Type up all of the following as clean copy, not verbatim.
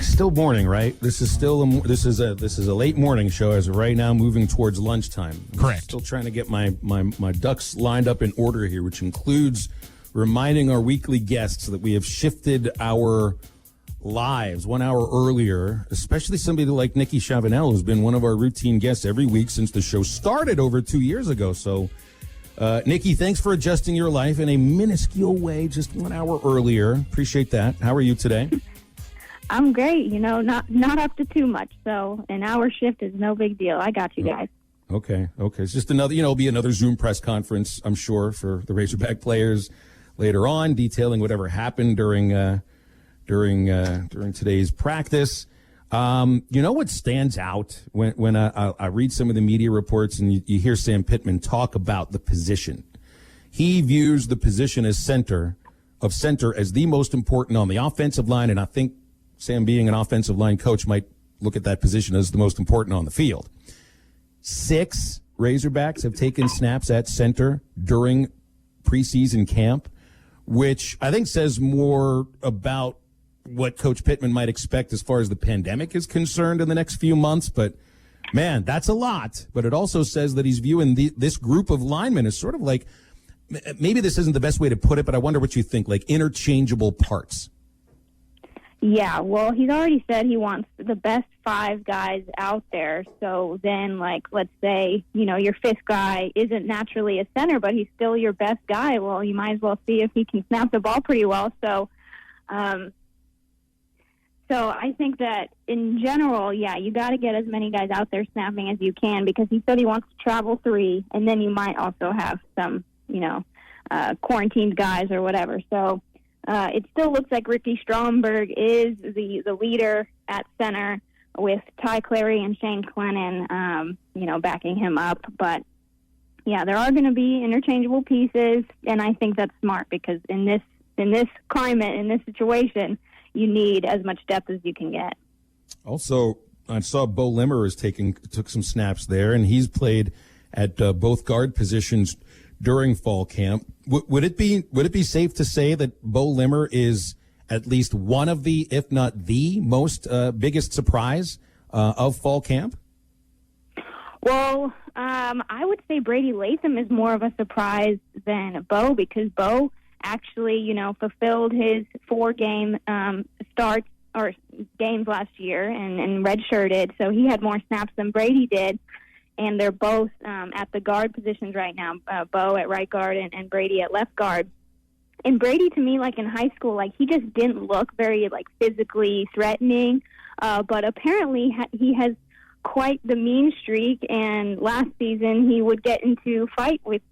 Still morning, right? This is a late morning show as of right now, moving towards lunchtime. Correct. Still trying to get my ducks lined up in order here, which includes reminding our weekly guests that we have shifted our lives 1 hour earlier, especially somebody like Nikki Chavanelle, who's been one of our routine guests every week since the show started over 2 years ago. So, Nikki, thanks for adjusting your life in a minuscule way just 1 hour earlier. Appreciate that. How are you today? I'm great. Not up to too much. So an hour shift is no big deal. I got you guys. Okay. It's just another, it'll be another Zoom press conference, I'm sure, for the Razorback players later on, detailing whatever happened during today's practice. What stands out when I read some of the media reports and you hear Sam Pittman talk about the position. He views the position as center as the most important on the offensive line, and I think Sam, being an offensive line coach, might look at that position as the most important on the field. 6 Razorbacks have taken snaps at center during preseason camp, which I think says more about what Coach Pittman might expect as far as the pandemic is concerned in the next few months. But, man, that's a lot. But it also says that he's viewing this group of linemen as sort of like, maybe this isn't the best way to put it, but I wonder what you think, like interchangeable parts. Yeah, well, he's already said he wants the best 5 guys out there. So then, let's say, your 5th guy isn't naturally a center, but he's still your best guy. Well, you might as well see if he can snap the ball pretty well. So I think that in general, you got to get as many guys out there snapping as you can, because he said he wants to travel 3, and then you might also have some, quarantined guys or whatever. So it still looks like Ricky Stromberg is the leader at center, with Ty Clary and Shane Clennon, backing him up. But, there are going to be interchangeable pieces, and I think that's smart, because in this climate, in this situation, you need as much depth as you can get. Also, I saw Bo Limmer took some snaps there, and he's played at both guard positions during fall camp. Would it be safe to say that Bo Limmer is at least one of the, if not the most biggest surprise of fall camp? Well, I would say Brady Latham is more of a surprise than Bo, because Bo actually, fulfilled his 4-game starts or games last year and redshirted, so he had more snaps than Brady did. And they're both at the guard positions right now, Bo at right guard and Brady at left guard. And Brady, to me, in high school, he just didn't look very, physically threatening. But apparently he has quite the mean streak. And last season he would get into fights with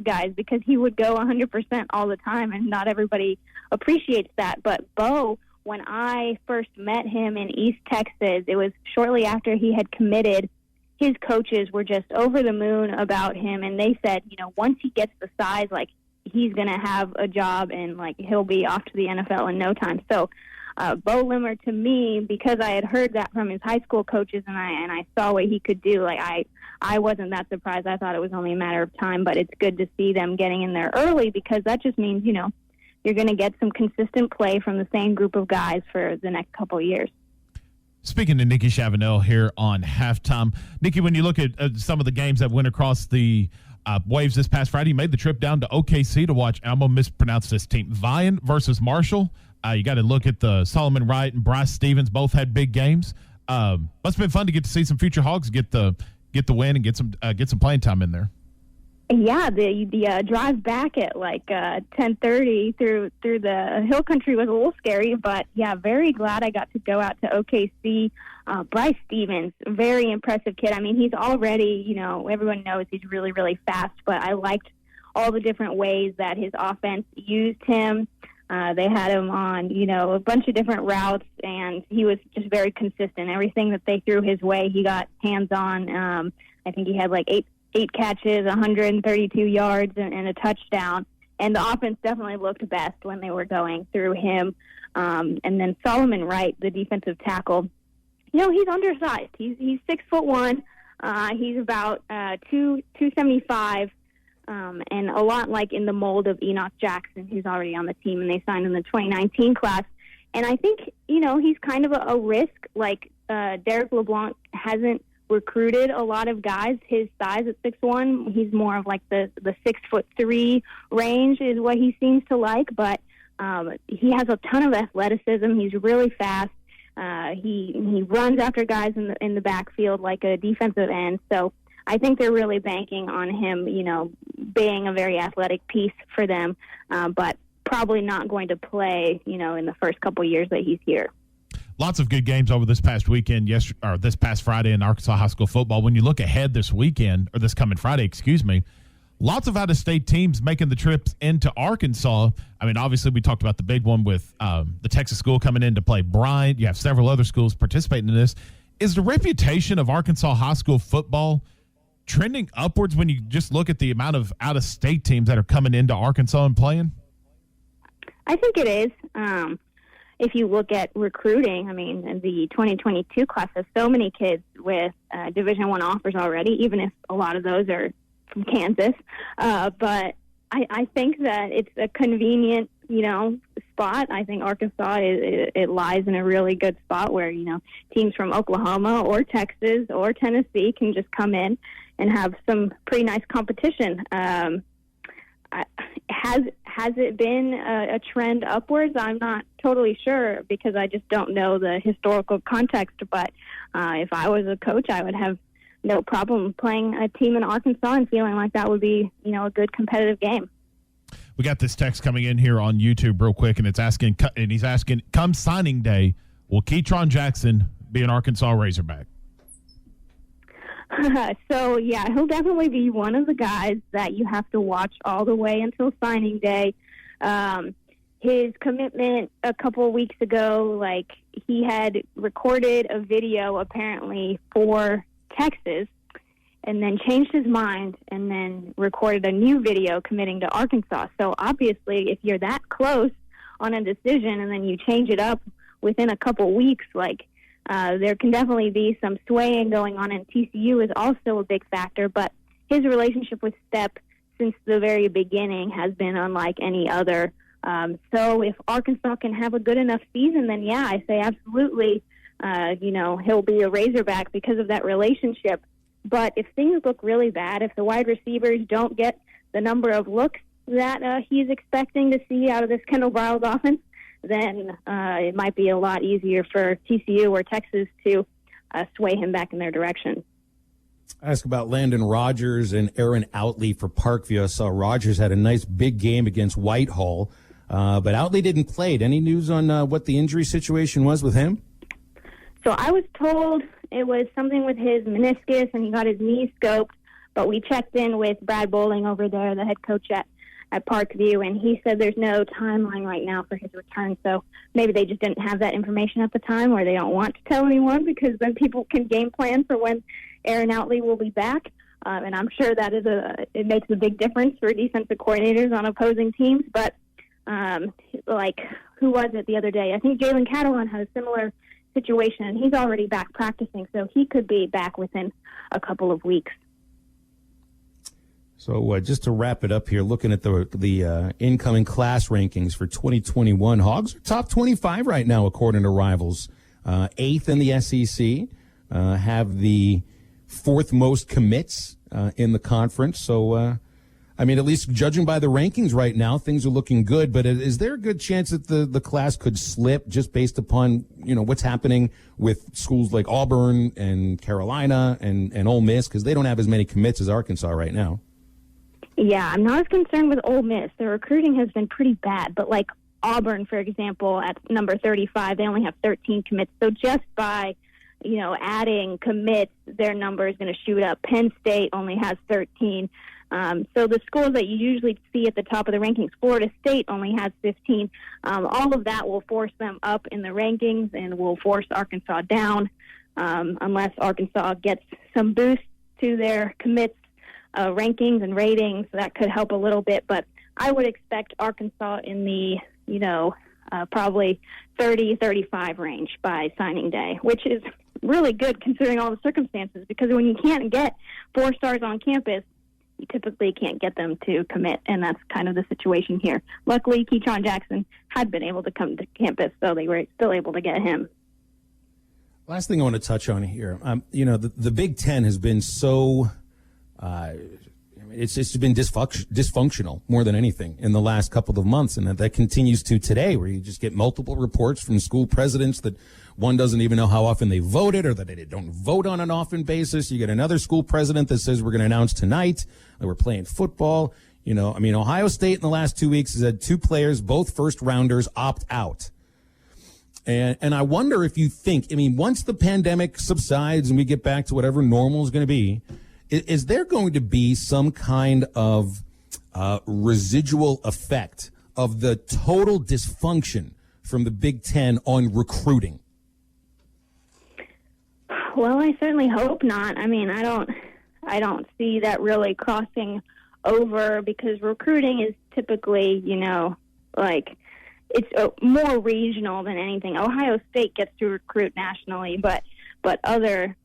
guys, because he would go 100% all the time, and not everybody appreciates that. But Bo, when I first met him in East Texas, it was shortly after he had committed. His coaches were just over the moon about him, and they said, once he gets the size, he's going to have a job, and he'll be off to the NFL in no time. So Bo Limmer, to me, because I had heard that from his high school coaches, and I saw what he could do, I wasn't that surprised. I thought it was only a matter of time, but it's good to see them getting in there early, because that just means, you're going to get some consistent play from the same group of guys for the next couple of years. Speaking to Nikki Chavanelle here on Halftime. Nikki, when you look at some of the games that went across the waves this past Friday, you made the trip down to OKC to watch, I'm going to mispronounce this team, Vian versus Marshall. You got to look at the Solomon Wright and Bryce Stevens. Both had big games. Must have been fun to get to see some future Hogs get the win and get some playing time in there. Yeah, the drive back at 10:30 through the hill country was a little scary, but very glad I got to go out to OKC. Bryce Stevens, very impressive kid. I mean, he's already, everyone knows he's really, really fast, but I liked all the different ways that his offense used him. They had him on, a bunch of different routes, and he was just very consistent. Everything that they threw his way, he got hands on. I think he had 8 catches, 132 yards, and a touchdown. And the offense definitely looked best when they were going through him. And then Solomon Wright, the defensive tackle, he's undersized. He's 6'1". He's about 275, and a lot in the mold of Enoch Jackson, who's already on the team, and they signed in the 2019 class. And I think, he's kind of a risk. Like, Derek LeBlanc hasn't recruited a lot of guys his size at 6'1". He's more of like the 6'3" range is what he seems to like, but he has a ton of athleticism. He's really fast. He runs after guys in the backfield like a defensive end. So I think they're really banking on him, being a very athletic piece for them, but probably not going to play, in the first couple years that he's here. Lots of good games over this past weekend, this past Friday in Arkansas high school football. When you look ahead this weekend, or this coming Friday, lots of out-of-state teams making the trips into Arkansas. I mean, obviously, we talked about the big one with the Texas school coming in to play Bryant. You have several other schools participating in this. Is the reputation of Arkansas high school football trending upwards when you just look at the amount of out-of-state teams that are coming into Arkansas and playing? I think it is. If you look at recruiting, I mean, the 2022 class has so many kids with Division I offers already, even if a lot of those are from Kansas. But I think that it's a convenient, spot. I think Arkansas, it lies in a really good spot where, teams from Oklahoma or Texas or Tennessee can just come in and have some pretty nice competition. Has it been a trend upwards? I'm not totally sure because I just don't know the historical context. But if I was a coach, I would have no problem playing a team in Arkansas and feeling like that would be, a good competitive game. We got this text coming in here on YouTube real quick, and he's asking, come signing day, will Keytron Jackson be an Arkansas Razorback? So, yeah, he'll definitely be one of the guys that you have to watch all the way until signing day. His commitment a couple of weeks ago, he had recorded a video apparently for Texas and then changed his mind and then recorded a new video committing to Arkansas. So, obviously, if you're that close on a decision and then you change it up within a couple weeks, there can definitely be some swaying going on, and TCU is also a big factor. But his relationship with Stepp since the very beginning has been unlike any other. So if Arkansas can have a good enough season, then yeah, I say absolutely, he'll be a Razorback because of that relationship. But if things look really bad, if the wide receivers don't get the number of looks that he's expecting to see out of this Kendall Briles offense, then it might be a lot easier for TCU or Texas to sway him back in their direction. Ask about Landon Rogers and Aaron Outley for Parkview. I saw Rogers had a nice big game against Whitehall, but Outley didn't play. Any news on what the injury situation was with him? So I was told it was something with his meniscus and he got his knee scoped, but we checked in with Brad Bowling over there, the head coach at Parkview, and he said there's no timeline right now for his return. So maybe they just didn't have that information at the time, or they don't want to tell anyone because then people can game plan for when Aaron Outley will be back. And I'm sure that it makes a big difference for defensive coordinators on opposing teams. But who was it the other day? I think Jalen Catalan had a similar situation, and he's already back practicing, so he could be back within a couple of weeks. So just to wrap it up here, looking at the incoming class rankings for 2021, Hogs are top 25 right now according to Rivals. 8th in the SEC, have the 4th most commits in the conference. So, at least judging by the rankings right now, things are looking good. But is there a good chance that the class could slip just based upon, what's happening with schools like Auburn and Carolina and Ole Miss, because they don't have as many commits as Arkansas right now? Yeah, I'm not as concerned with Ole Miss. Their recruiting has been pretty bad. But like Auburn, for example, at number 35, they only have 13 commits. So just by, adding commits, their number is going to shoot up. Penn State only has 13. So the schools that you usually see at the top of the rankings, Florida State only has 15. All of that will force them up in the rankings and will force Arkansas down unless Arkansas gets some boost to their commits rankings and ratings. That could help a little bit, but I would expect Arkansas in the, probably 30-35 range by signing day, which is really good considering all the circumstances, because when you can't get 4 stars on campus, you typically can't get them to commit, and that's kind of the situation here. Luckily, Keyshawn Jackson had been able to come to campus, so they were still able to get him. Last thing I want to touch on here, the Big Ten has been so, it's just been dysfunctional more than anything in the last couple of months, and that continues to today, where you just get multiple reports from school presidents that one doesn't even know how often they voted or that they don't vote on an often basis. You get another school president that says we're going to announce tonight that we're playing football. Ohio State in the last 2 weeks has had 2 players, both first rounders, opt out. And I wonder if you think, once the pandemic subsides and we get back to whatever normal is going to be, is there going to be some kind of residual effect of the total dysfunction from the Big Ten on recruiting? Well, I certainly hope not. I don't see that really crossing over, because recruiting is typically, it's more regional than anything. Ohio State gets to recruit nationally, but other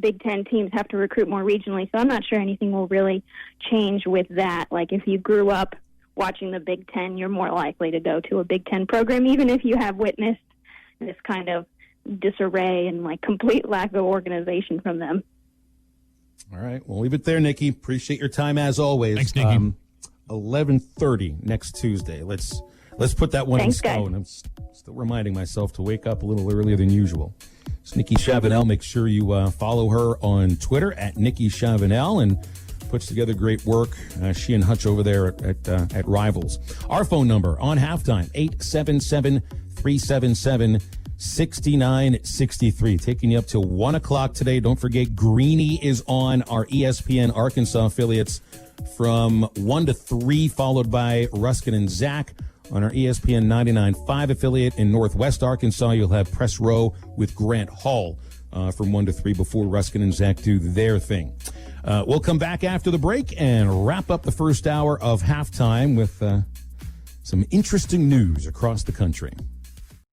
Big Ten teams have to recruit more regionally. So I'm not sure anything will really change with that. Like, if you grew up watching the Big Ten, you're more likely to go to a Big Ten program, even if you have witnessed this kind of disarray and complete lack of organization from them. All right, we'll leave it there, Nikki. Appreciate your time as always. Thanks, Nikki. 11:30 next Tuesday. Let's put that one Thanks, in stone. guys. I'm still reminding myself to wake up a little earlier than usual. It's Nikki Chavanelle. Make sure you follow her on Twitter at Nikki Chavanelle, and puts together great work. She and Hutch over there at Rivals. Our phone number on halftime, 877-377-6963. Taking you up till 1 o'clock today. Don't forget, Greeny is on our ESPN Arkansas affiliates from 1 to 3, followed by Ruskin and Zach. On our ESPN 99.5 affiliate in Northwest Arkansas, you'll have Press Row with Grant Hall from 1 to 3 before Ruskin and Zach do their thing. We'll come back after the break and wrap up the first hour of halftime with some interesting news across the country.